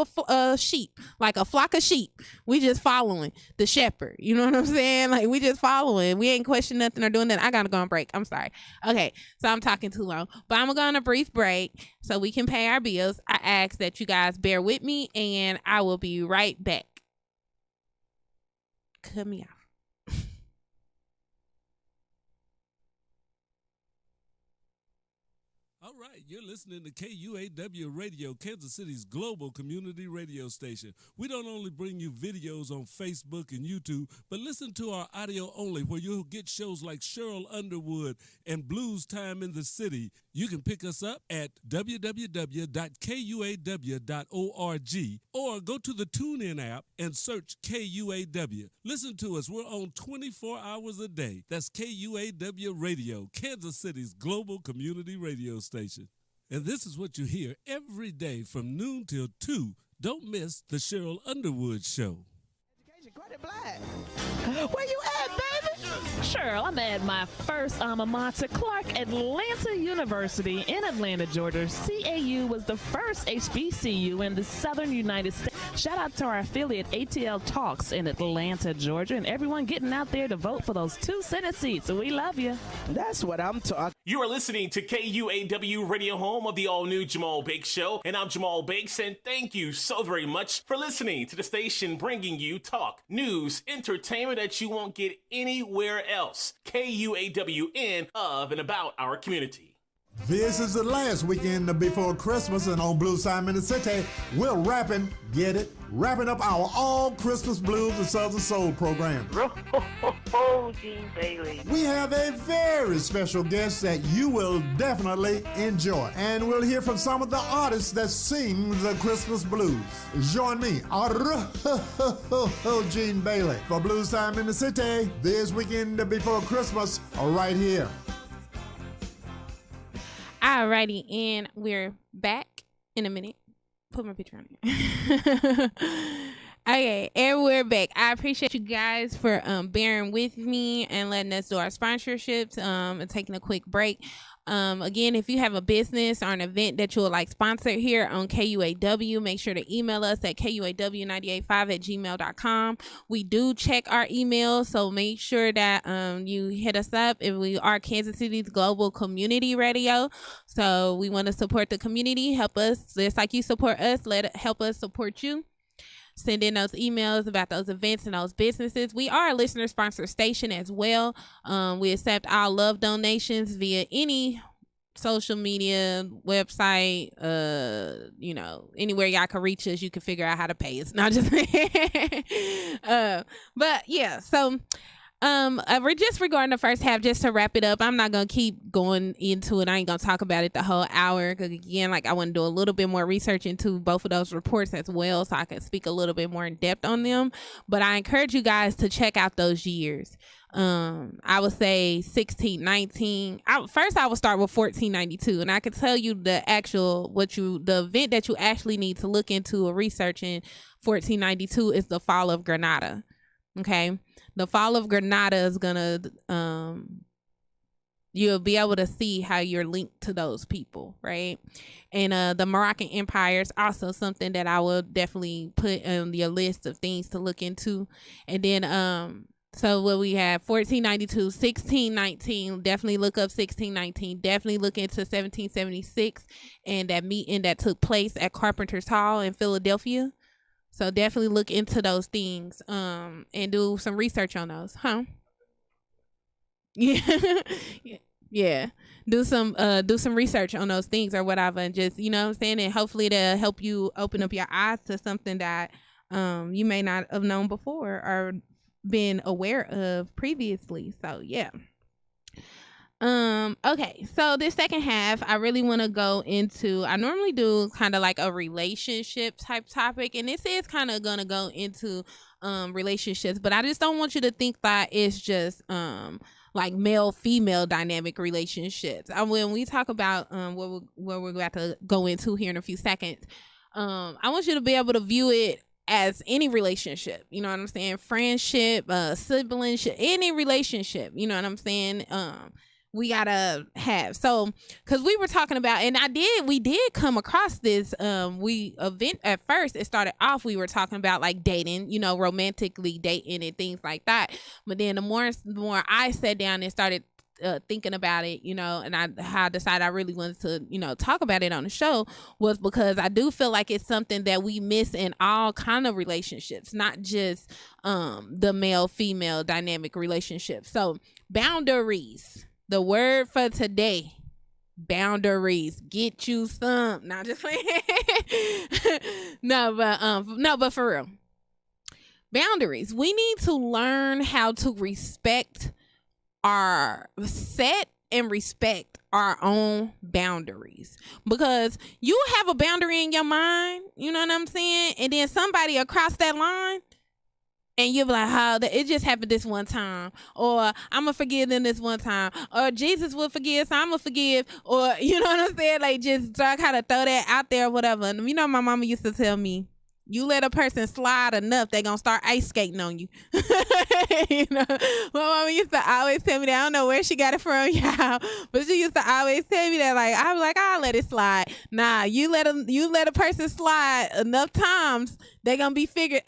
like a flock of sheep. We just following the shepherd. You know what I'm saying? Like, we just following. We ain't questioning nothing or doing that. I gotta go on break. I'm sorry. Okay, so I'm talking too long, but I'm gonna go on a brief break so we can pay our bills. I ask that you guys bear with me, and I will be right back. Cut me off. All right, you're listening to KUAW Radio, Kansas City's global community radio station. We don't only bring you videos on Facebook and YouTube, but listen to our audio only, where you'll get shows like Cheryl Underwood and Blues Time in the City. You can pick us up at www.kuaw.org or go to the TuneIn app and search KUAW. Listen to us. We're on 24 hours a day. That's KUAW Radio, Kansas City's global community radio station. And this is what you hear every day from noon till 2. Don't miss the Cheryl Underwood Show. Where you at, baby? Sure, I'm at my first alma mater, Clark Atlanta University in Atlanta, Georgia. CAU was the first HBCU in the southern United States. Shout out to our affiliate ATL Talks in Atlanta, Georgia, and everyone getting out there to vote for those 2 Senate seats. We love you. That's what I'm talking. You are listening to KUAW Radio, home of the all-new Jamal Bake Show, and I'm Jamal Bakes, and thank you so very much for listening to the station bringing you talk, news, entertainment that you won't get anywhere else. KUAWN, of and about our community. This is the last weekend before Christmas, and on Blue Simon City, we're wrapping up our all Christmas blues and Southern Soul program. Gene Bailey. We have a very special guest that you will definitely enjoy, and we'll hear from some of the artists that sing the Christmas blues. Join me, Gene Bailey, for Blues Time in the City this weekend before Christmas, right here. Alrighty, and we're back in a minute. Put my picture on here. Okay, and we're back. I appreciate you guys for bearing with me and letting us do our sponsorships and taking a quick break. Again, if you have a business or an event that you would like sponsored here on KUAW, make sure to email us at kuaw985@gmail.com. We do check our emails, so make sure that you hit us up. If we are Kansas City's global community radio, so we want to support the community. Help us, just like you support us, help us support you. send in those emails about those events and those businesses. We are a listener sponsored station as well. We accept all love donations via any social media, website, anywhere y'all can reach us. You can figure out how to pay us. Not just but yeah, so we're just regarding the first half, just to wrap it up. I'm not gonna keep going into it. I ain't gonna talk about it the whole hour, because again, like, I want to do a little bit more research into both of those reports as well, so I can speak a little bit more in depth on them. But I encourage you guys to check out those years. I would say 16, 19. First I would start with 1492, and I could tell you the event that you actually need to look into or research in 1492 is the fall of Granada. Okay, the fall of Granada is gonna you'll be able to see how you're linked to those people, right? And the Moroccan Empire is also something that I will definitely put on your list of things to look into. And then so what we have 1492, 1619, definitely look up 1619, definitely look into 1776 and that meeting that took place at Carpenter's Hall in Philadelphia. So definitely look into those things and do some research on those, huh? Yeah. Yeah. Do some research on those things or whatever, and just, you know what I'm saying, and hopefully to help you open up your eyes to something that you may not have known before or been aware of previously. So yeah. Okay, so this second half, I really want to go into, I normally do kind of like a relationship type topic, and this is kind of gonna go into relationships, but I just don't want you to think that it's just like male female dynamic relationships. When we talk about what we're about to go into here in a few seconds, I want you to be able to view it as any relationship, you know what I'm saying? Friendship, siblingship, any relationship, you know what I'm saying? We gotta have, so, because we were talking about, and we did come across this event. At first it started off, we were talking about like dating, you know, romantically dating and things like that, but then the more I sat down and started thinking about it, you know, and I decided I really wanted to, you know, talk about it on the show, was because I do feel like it's something that we miss in all kind of relationships, not just the male female dynamic relationship. So boundaries, the word for today, boundaries. Get you some. Not just playing. No, but for real, boundaries. We need to learn how to respect our own boundaries, because you have a boundary in your mind, you know what I'm saying, and then somebody across that line and you'll be like, oh, it just happened this one time, or I'm gonna forgive them this one time, or Jesus will forgive, so I'm gonna forgive, or you know what I'm saying, like, just try kind of throw that out there or whatever. And you know, my mama used to tell me, you let a person slide enough, they gonna start ice skating on you. You know, my mama used to always tell me that. I don't know where she got it from, y'all, but she used to always tell me that. Like, I'm like, I'll let it slide. Nah, you let a person slide enough times, they gonna be figure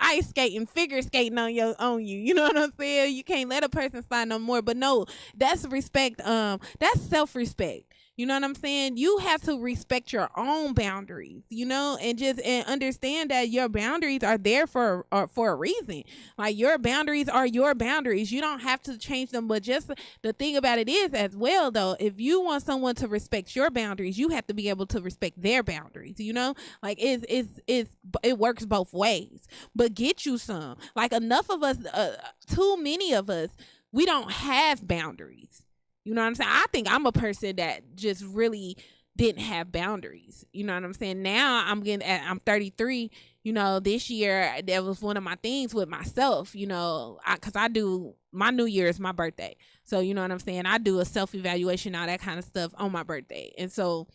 skating on you. You know what I'm saying? You can't let a person slide no more. But no, that's respect. That's self-respect. You know what I'm saying? You have to respect your own boundaries, you know, and understand that your boundaries are there for a reason. Like, your boundaries are your boundaries. You don't have to change them. But just the thing about it is, as well, though, if you want someone to respect your boundaries, you have to be able to respect their boundaries, you know? Like, it works both ways. But get you some. Like, enough of us, too many of us, we don't have boundaries. You know what I'm saying? I think I'm a person that just really didn't have boundaries. You know what I'm saying? Now I'm 33. You know, this year that was one of my things with myself, you know, because I do, my New Year is my birthday. So, you know what I'm saying? I do a self-evaluation, all that kind of stuff on my birthday. And so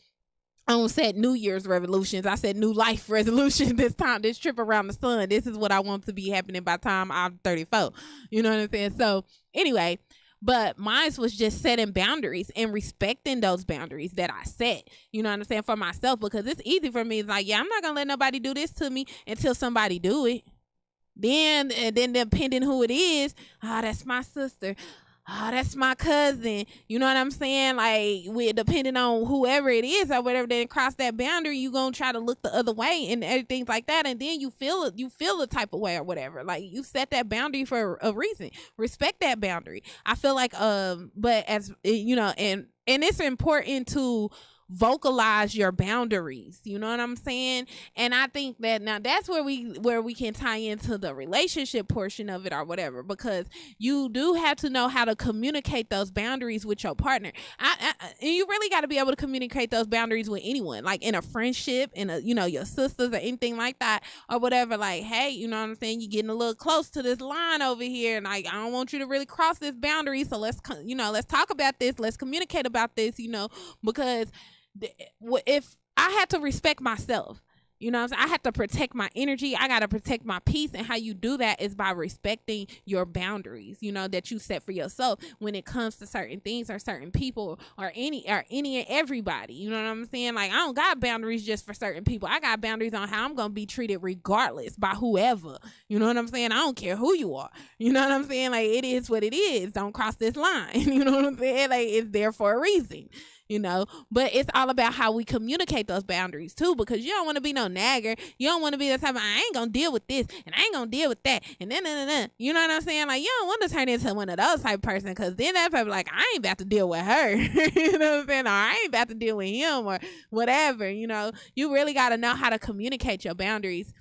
I don't set New Year's resolutions. I set new life resolutions this time, this trip around the sun. This is what I want to be happening by the time I'm 34. You know what I'm saying? So anyway, but mine was just setting boundaries and respecting those boundaries that I set, you know what I'm saying, for myself, because it's easy for me. It's like, yeah, I'm not going to let nobody do this to me until somebody do it. Then depending who it is, that's my sister. oh, that's my cousin. You know what I'm saying? Like, depending on whoever it is or whatever, then cross that boundary, you gonna try to look the other way and everything like that, and then you feel the type of way or whatever. Like, you set that boundary for a reason. Respect that boundary. I feel like but as you know, and it's important to vocalize your boundaries. You know what I'm saying? And I think that now that's where we can tie into the relationship portion of it or whatever, because you do have to know how to communicate those boundaries with your partner. And you really got to be able to communicate those boundaries with anyone, like in a friendship, in a, you know, your sisters or anything like that or whatever. Like, hey, you know what I'm saying? You're getting a little close to this line over here, and like, I don't want you to really cross this boundary. So let's talk about this. Let's communicate about this, you know, because if I had to respect myself, you know what I'm saying? I have to protect my energy. I got to protect my peace. And how you do that is by respecting your boundaries, you know, that you set for yourself when it comes to certain things or certain people or any and everybody. You know what I'm saying? Like, I don't got boundaries just for certain people. I got boundaries on how I'm going to be treated regardless by whoever. You know what I'm saying? I don't care who you are. You know what I'm saying? Like, it is what it is. Don't cross this line. You know what I'm saying? Like, it's there for a reason. You know, but it's all about how we communicate those boundaries too, because you don't want to be no nagger. You don't want to be the type of, I ain't gonna deal with this and I ain't gonna deal with that and then you know what I'm saying? Like, you don't want to turn into one of those type of person, because then that person like, I ain't about to deal with her. You know what I'm saying? Or I ain't about to deal with him or whatever. You know, you really got to know how to communicate your boundaries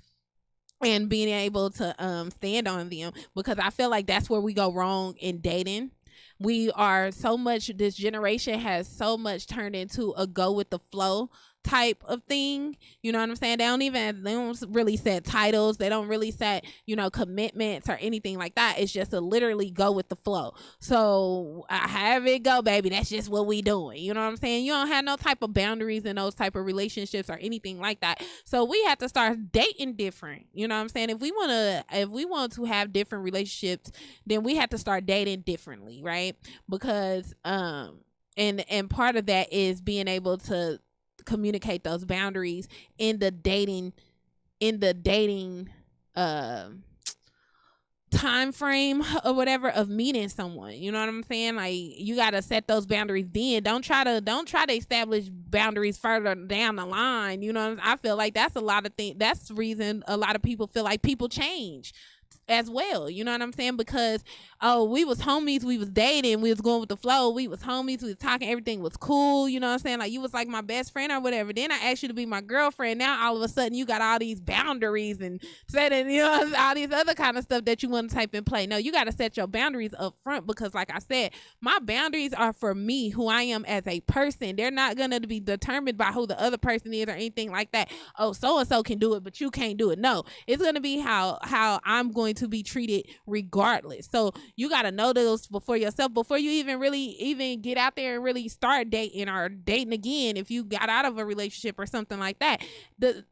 and being able to stand on them, because I feel like that's where we go wrong in dating. We are so much, this generation has so much turned into a go with the flow type of thing. You know what I'm saying? They don't really set titles. They don't really set, you know, commitments or anything like that. It's just to literally go with the flow. So however it go, baby, that's just what we doing. You know what I'm saying? You don't have no type of boundaries in those type of relationships or anything like that. So we have to start dating different. You know what I'm saying? If we want to have different relationships, then we have to start dating differently, right? Because and part of that is being able to communicate those boundaries in the dating time frame or whatever of meeting someone. You know what I'm saying? Like, you got to set those boundaries then. Don't try to establish boundaries further down the line. You know, I feel like that's a lot of things. That's the reason a lot of people feel like people change as well. You know what I'm saying? Because, oh, we was homies, we was dating, we was going with the flow, we was homies, we was talking, everything was cool. You know what I'm saying? Like, you was like my best friend or whatever. Then I asked you to be my girlfriend. Now all of a sudden you got all these boundaries and setting, you know, all these other kind of stuff that you want to type in play. No, you got to set your boundaries up front, because like I said, my boundaries are for me, who I am as a person. They're not going to be determined by who the other person is or anything like that. Oh, so-and-so can do it, but you can't do it. No, it's going to be how I'm going to be treated regardless. So you got to know those before yourself, before you even get out there and really start dating or dating again. If you got out of a relationship or something like that,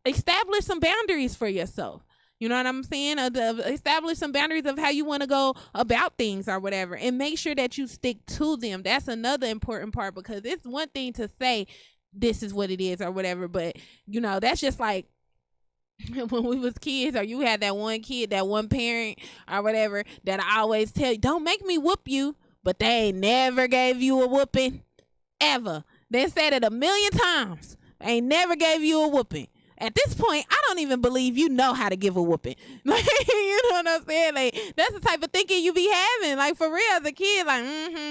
establish some boundaries for yourself. You know what I'm saying? Establish some boundaries of how you want to go about things or whatever, and make sure that you stick to them. That's another important part, because it's one thing to say this is what it is or whatever, but you know, that's just like when we was kids, or you had that one kid, that one parent or whatever, that I always tell you, don't make me whoop you, but they ain't never gave you a whooping ever. They said it 1,000,000 times. They ain't never gave you a whooping. At this point, I don't even believe you know how to give a whooping. Like, you know what I'm saying? Like, that's the type of thinking you be having. Like, for real, as a kid, like,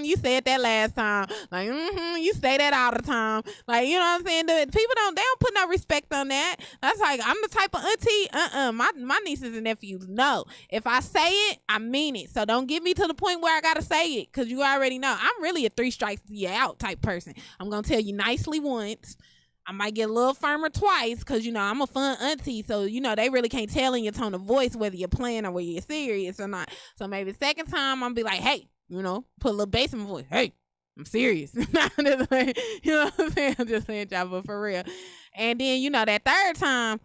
you said that last time. Like, you say that all the time. Like, you know what I'm saying? People they don't put no respect on that. That's like, I'm the type of auntie, my nieces and nephews know. If I say it, I mean it. So don't get me to the point where I got to say it, because you already know. I'm really a 3 strikes, you out type person. I'm going to tell you nicely once. I might get a little firmer twice, because, you know, I'm a fun auntie. So, you know, they really can't tell in your tone of voice whether you're playing or whether you're serious or not. So maybe the second time I'm be like, hey, you know, put a little bass in my voice. Hey, I'm serious. You know what I'm saying? I'm just saying, y'all, but for real. And then, you know, that third time,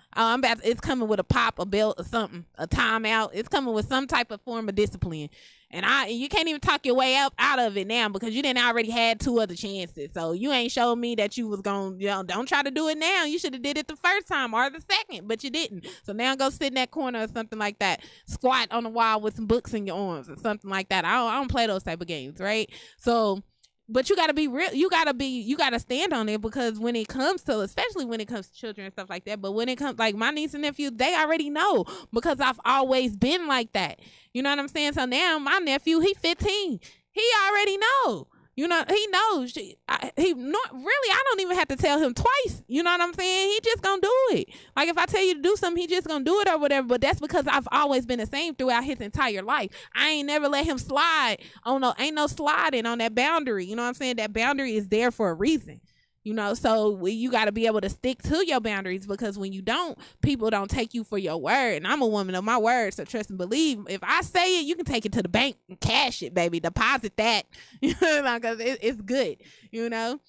it's coming with a pop, a belt, or something, a timeout. It's coming with some type of form of discipline. And you can't even talk your way out of it now because you didn't already had 2 other chances. So you ain't showed me that you was going to, don't try to do it now. You should have did it the first time or the second, but you didn't. So now go sit in that corner or something like that. Squat on the wall with some books in your arms or something like that. I don't play those type of games, right? So, but you gotta be real. You gotta stand on it because when it comes to, especially when it comes to children and stuff like that. But when it comes, like my niece and nephew, they already know because I've always been like that. You know what I'm saying? So now my nephew, he 15. He already know. You know, he knows. I don't even have to tell him twice. You know what I'm saying? He just gonna do it. Like if I tell you to do something, he just gonna do it or whatever. But that's because I've always been the same throughout his entire life. I ain't never let him slide. Ain't no sliding on that boundary. You know what I'm saying? That boundary is there for a reason. You know, so you got to be able to stick to your boundaries because when you don't, people don't take you for your word. And I'm a woman of my word, so trust and believe. If I say it, you can take it to the bank and cash it, baby. Deposit that, you know, because it's good, you know.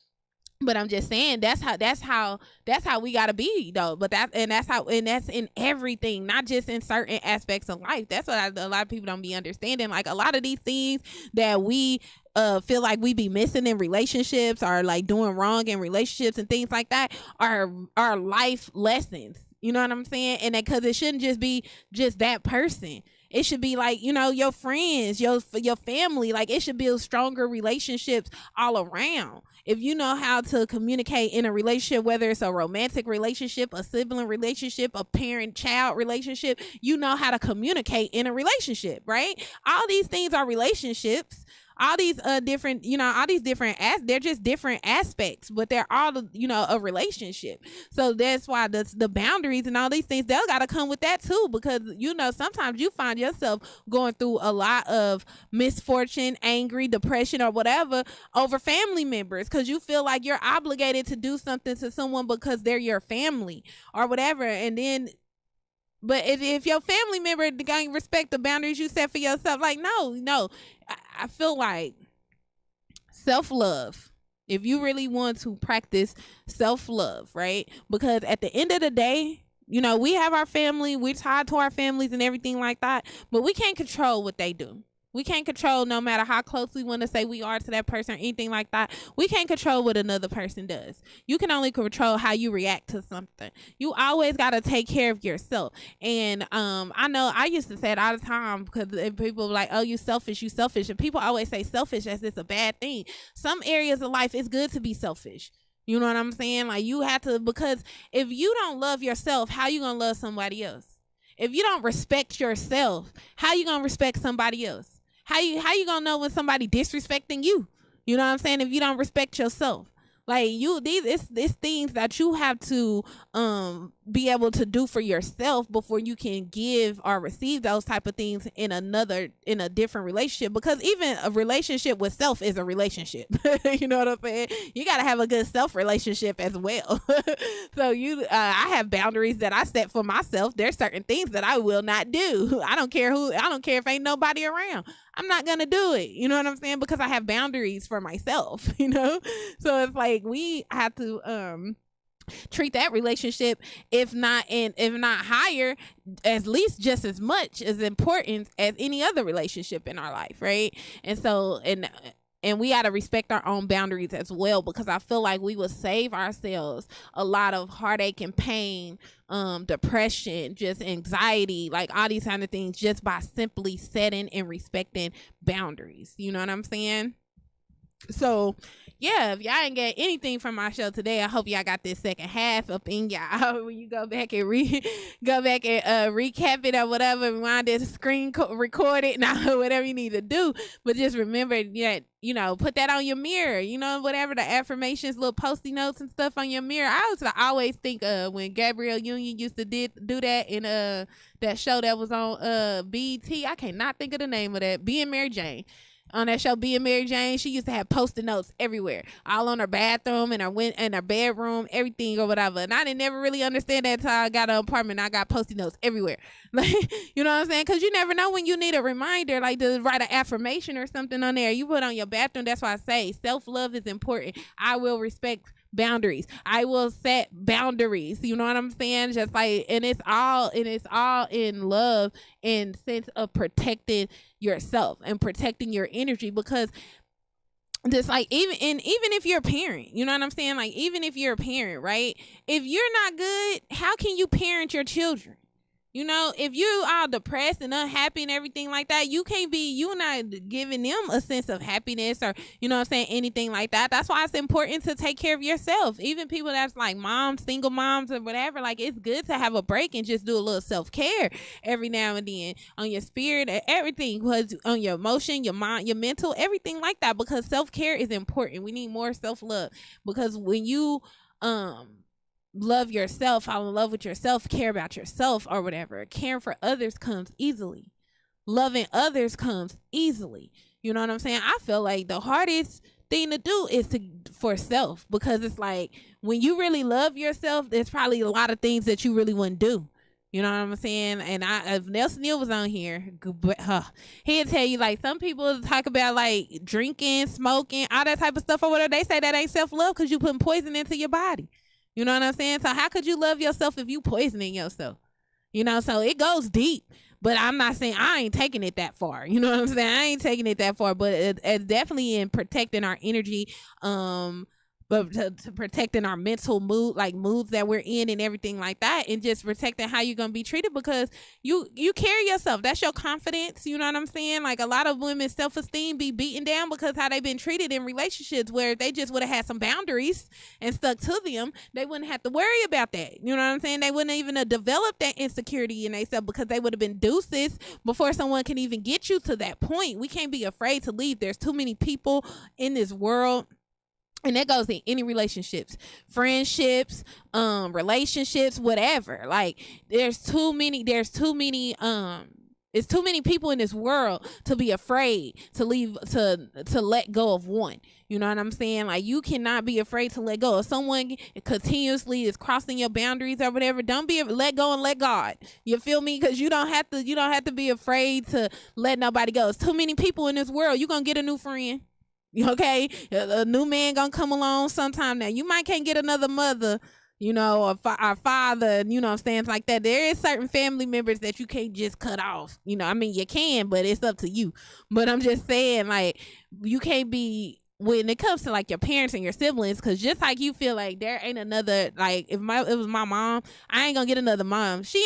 But I'm just saying that's how we gotta be though. But that's in everything, not just in certain aspects of life. That's what a lot of people don't be understanding. Like a lot of these things that we feel like we be missing in relationships or like doing wrong in relationships and things like that are life lessons. You know what I'm saying? And that because it shouldn't just be just that person. It should be like, you know, your friends, your family. Like it should build stronger relationships all around. If you know how to communicate in a relationship, whether it's a romantic relationship, a sibling relationship, a parent-child relationship, you know how to communicate in a relationship, right? All these things are relationships. All these different, you know, they're just different aspects, but they're all, you know, a relationship. So that's why the boundaries and all these things, they'll got to come with that too, because, you know, sometimes you find yourself going through a lot of misfortune, angry, depression or whatever over family members because you feel like you're obligated to do something to someone because they're your family or whatever. And then, but if your family member don't respect the boundaries you set for yourself, like, no, I feel like self-love, if you really want to practice self-love, right? Because at the end of the day, you know, we have our family, we're tied to our families and everything like that, but we can't control what they do. We can't control, no matter how close we want to say we are to that person or anything like that. We can't control what another person does. You can only control how you react to something. You always got to take care of yourself. And I know I used to say it all the time because people were like, oh, you selfish. And people always say selfish as it's a bad thing. Some areas of life, it's good to be selfish. You know what I'm saying? Like you have to, because if you don't love yourself, how you going to love somebody else? If you don't respect yourself, how you going to respect somebody else? How you gonna know when somebody disrespecting you? You know what I'm saying? If you don't respect yourself, like it's things that you have to be able to do for yourself before you can give or receive those type of things in a different relationship. Because even a relationship with self is a relationship. You know what I'm saying? You got to have a good self relationship as well. So I have boundaries that I set for myself. There's certain things that I will not do. I don't care if ain't nobody around. I'm not going to do it. You know what I'm saying? Because I have boundaries for myself, you know? So it's like we have to treat that relationship, if not higher, at least just as much as important as any other relationship in our life, right? And so and we got to respect our own boundaries as well, because I feel like we will save ourselves a lot of heartache and pain, depression, just anxiety, like all these kind of things, just by simply setting and respecting boundaries. You know what I'm saying? So yeah, if y'all ain't get anything from my show today, I hope y'all got this second half up in y'all. When you go back and recap it or whatever, rewind this screen record it, now whatever you need to do. But just remember that, you know, put that on your mirror, you know, whatever the affirmations, little post-it notes and stuff on your mirror. I always think when Gabrielle Union used to do that in that show that was on BET. I cannot think of the name of that. Being Mary Jane. On that show, Being Mary Jane, she used to have post-it notes everywhere, all on her bathroom and her bedroom, everything or whatever. And I didn't never really understand that until I got an apartment. I got post-it notes everywhere. Like, you know what I'm saying? Because you never know when you need a reminder, like to write an affirmation or something on there. You put on your bathroom. That's why I say self-love is important. I will respect boundaries. I will set boundaries. You know what I'm saying? Just like, and it's all in love and sense of protecting yourself and protecting your energy, because this, like, even if you're a parent, you know what I'm saying? Like, even if you're a parent, right? If you're not good, how can you parent your children? You know, if you are depressed and unhappy and everything like that, you're not giving them a sense of happiness, or, you know what I'm saying, anything like that. That's why it's important to take care of yourself. Even people that's like moms, single moms or whatever, like, it's good to have a break and just do a little self-care every now and then on your spirit and everything, because on your emotion, your mind, your mental, everything like that, because self-care is important. We need more self-love, because when you, love yourself, fall in love with yourself, care about yourself or whatever, caring for others comes easily. Loving others comes easily. You know what I'm saying? I feel like the hardest thing to do is for self, because it's like, when you really love yourself, there's probably a lot of things that you really wouldn't do. You know what I'm saying? And if Nelson Neal was on here, he'd tell you, like, some people talk about, like, drinking, smoking, all that type of stuff or whatever. They say that ain't self-love because you putting poison into your body. You know what I'm saying? So how could you love yourself if you poisoning yourself? You know, so it goes deep. But I'm not saying, I ain't taking it that far. You know what I'm saying? I ain't taking it that far. But it's definitely in protecting our energy, but to protecting our mental mood, like moods that we're in and everything like that, and just protecting how you're going to be treated, because you carry yourself. That's your confidence. You know what I'm saying? Like, a lot of women's self-esteem be beaten down because how they've been treated in relationships, where if they just would have had some boundaries and stuck to them, they wouldn't have to worry about that. You know what I'm saying? They wouldn't even have developed that insecurity in themselves, because they would have been deuces before someone can even get you to that point. We can't be afraid to leave. There's too many people in this world. And that goes in any relationships, friendships, relationships, whatever. Like, it's too many people in this world to be afraid to leave, to let go of one. You know what I'm saying? Like, you cannot be afraid to let go. If someone continuously is crossing your boundaries or whatever, let go and let God. You feel me? Because you don't have to be afraid to let nobody go. It's too many people in this world. You're going to get a new friend. Okay, a new man gonna come along sometime. Now, you might can't get another mother, you know, or our father, you know, things like that. There is certain family members that you can't just cut off. You know, I mean, you can, but it's up to you. But I'm just saying, like, you can't be, when it comes to, like, your parents and your siblings, because just like you feel like there ain't another, like, if it was my mom, I ain't gonna get another mom. She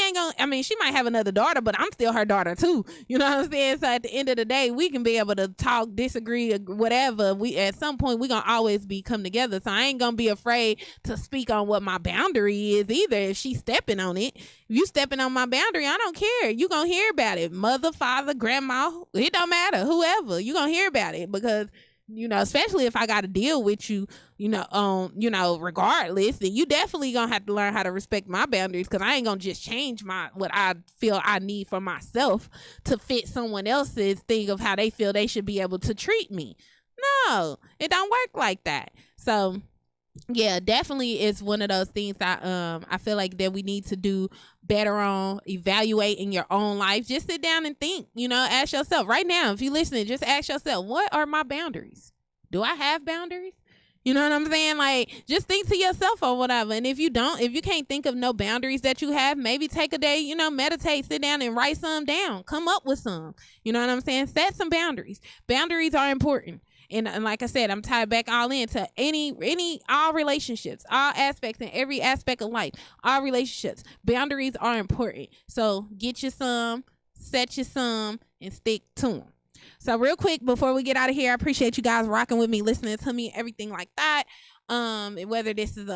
might have another daughter, but I'm still her daughter too. You know what I'm saying? So at the end of the day, we can be able to talk, disagree, whatever. At some point, we gonna always come together. So I ain't gonna be afraid to speak on what my boundary is either. If she's stepping on it, if you stepping on my boundary, I don't care. You gonna hear about it. Mother, father, grandma, it don't matter. Whoever, you gonna hear about it, because, you know, especially if I got to deal with you, regardless, then you definitely gonna have to learn how to respect my boundaries, because I ain't gonna just change what I feel I need for myself to fit someone else's thing of how they feel they should be able to treat me. No, it don't work like that. So, yeah, definitely it's one of those things I feel like that we need to do better on, evaluate in your own life. Just sit down and think, ask yourself right now, if you're listening, just ask yourself, what are my boundaries? Do I have boundaries? You know what I'm saying? Like, just think to yourself or whatever. And if you can't think of no boundaries that you have, maybe take a day, meditate, sit down and write some down. Come up with some. You know what I'm saying? Set some boundaries. Boundaries are important. And like I said, I'm tied back all into all relationships, all aspects, and every aspect of life, all relationships. Boundaries are important. So get you some, set you some, and stick to them. So real quick, before we get out of here, I appreciate you guys rocking with me, listening to me, everything like that. Whether this is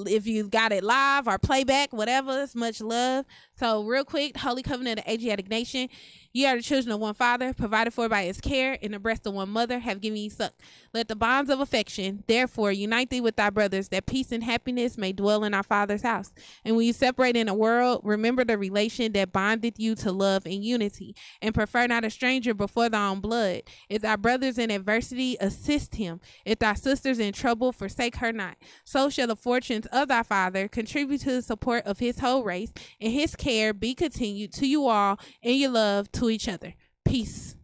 if you got it live or playback, whatever, it's much love. So real quick, Holy Covenant of the Asiatic Nation, ye are the children of one Father, provided for by his care, in the breast of one mother, have given ye suck. Let the bonds of affection, therefore, unite thee with thy brothers, that peace and happiness may dwell in our Father's house. And when you separate in the world, remember the relation that bondeth you to love and unity, and prefer not a stranger before thy own blood. If thy brothers in adversity, assist him. If thy sisters in trouble, forsake her not. So shall the fortunes of thy Father contribute to the support of his whole race, and his care be continued to you all, and your love to each other. Peace.